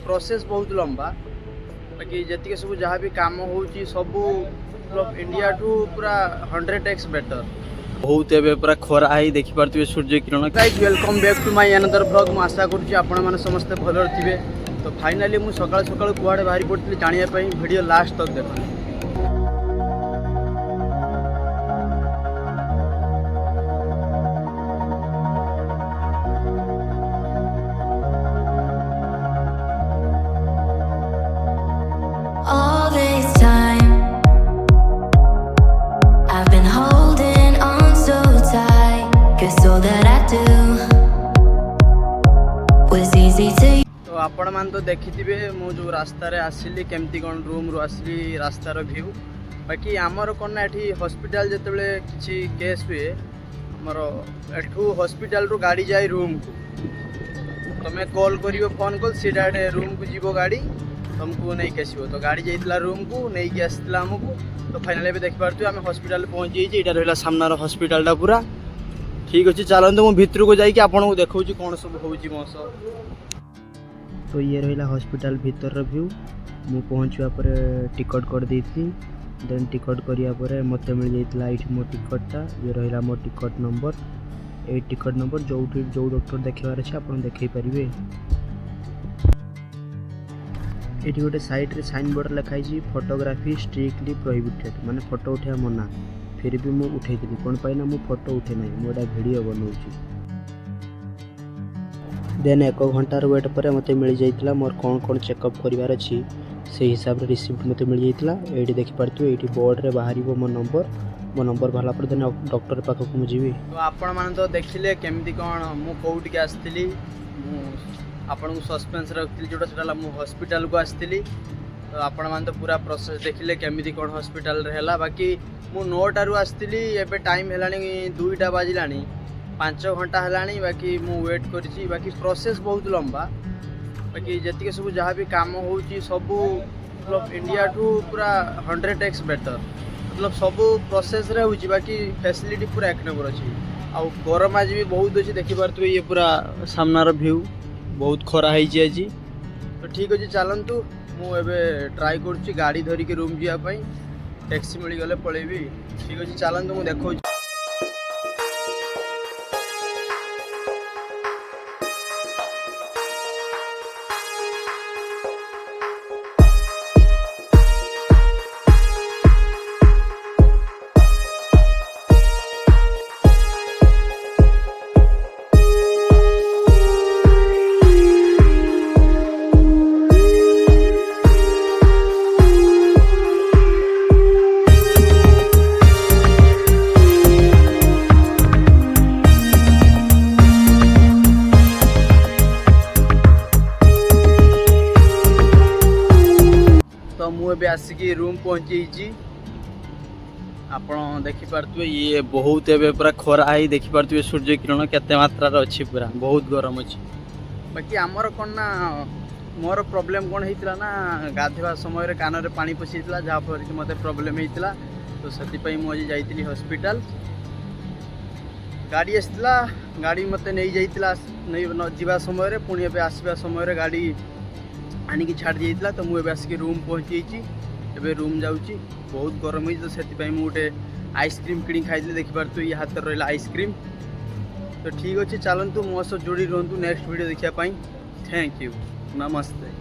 Process बहुत लंबा बाकी जी सब जहाँ भी कम हो सब इंडिया टू पूरा 100x बेटर बहुत एवं पूरा खरा ही देखिपे सूर्य किरण। Guys welcome back to my another vlog. मैं आशा करुँच आपण समस्ते भल थे। तो फाइनाली मुझे सकाल सकाल कुआड़े बाहरी पड़ी जानापी वीडियो लास्ट तक देखा। All this time I've been holding on so tight, 'cause all that I do was easy to तो आपण मान तो देखिथिबे मु जो रास्ता रे आसिली केमती कोन रूम रो आसिली रास्तार व्यू। बाकी आमर कोन एठी हॉस्पिटल जेतेबेले किछि केस हुए हमर एठू हॉस्पिटल रो गाड़ी जाय रूम को तमे कॉल करियो फोन कॉल सीधा रूम को जीवो गाड़ी तुमको नहीं कैसी तो गाड़ी जाइला रूम को नहीं कि आसला हमको। तो फाइनाली भी देख पार्थ आम हॉस्पिटल पहुँच जाइए। यहाँ रहा सामनार हॉस्पिटल पूरा ठीक अच्छे। चलते मुझे भितर को जाकि आपको देखा कौन सब हो मो सब। तो ये रहा हॉस्पिटल भीतर व्यू। मु पहुँचवा पर टिकट कर देती देन टिकट करापर मत मिल जाता ये मो टिकटा। ये रहा मो टिकट नंबर ये टिकट नंबर जो डॉक्टर देखार अच्छे आप देखे पारे। ये गोटे साइड रे साइन बोर्ड लिखाई फोटोग्राफी स्ट्रिक्टली प्रोहिबिटेड माने फोटो उठा मना। फिर भी मुझे उठे कौन पाइना मु फोटो उठे ना मुझे वीडियो बनाऊँ। देन 1 घंटार वेट पर मत मिल जाता मोर कौन कौन चेकअप करार अच्छी से हिसाब से रिसिप्ट मत मिल जाता। ये देखिपे ये बोर्ड रे बाहर मो नंबर बाहर पर देन डॉक्टर पाखक मुझे। तो आपण मैंने तो देखिले केमती कौन मु कौटिक आसती आपन को सस्पेंस रखी जोटा से मुझे हॉस्पिटल को आसती। तो आपण मैंने तो पूरा प्रोसेस देखिले केमती कौन हॉस्पिटल है। बाकी मु 9टारू आसती एबे टाइम है 2टा बाजिला 5 घंटा है। बाकी मु वेट करी बाकी प्रोसेस बहुत लंबा बाकी जी सब जहाँ भी कम हो सब इंडिया टू पूरा 100x बेटर मतलब सब प्रोसेस रे हो। बाकी फैसिलिटी पूरा 1 नंबर अच्छी। आ गरम आज भी बहुत अच्छी देखिपे ये पूरा सामनार व्यू बहुत खरा है आज। तो ठीक अच्छे चलतु मुझे ट्राए कर गाड़ी धरिक रूम जावाई टैक्सी मिलगले पलैबी। ठीक अच्छे चलतु मुझे देखा। तो मुझे आसिकी रूम पहुँची आपड़ देखिपे ये बहुत एवं पूरा खरा ही देखिपे सूर्य किरण केते मात्रार अच्छी पूरा बहुत गरम अच्छी। बाकी आमर कौन ना मोर प्रॉब्लम कौन होता ना गाधवा समय कान में पानी पशिला जहाँफल कि मत प्रॉब्लम होता। तो से मुझे जाइली हॉस्पिटल गाड़ी आसला गाड़ी मत नहीं जाइला नहीं समय पुणी ए आसवा समय गाड़ी आनिकी छाड़ी जाइला। तो मुझे आसिक रूम पहुँची एवं रूम जाऊँगी बहुत गरम हो। तो से गोटे आइसक्रीम कि खाई देखिपे ये हाथ रहा आइसक्रीम। तो ठीक अच्छे चलतु मो सह जोड़ी रुहतु नेक्स्ट वीडियो देखापी। थैंक यू नमस्ते।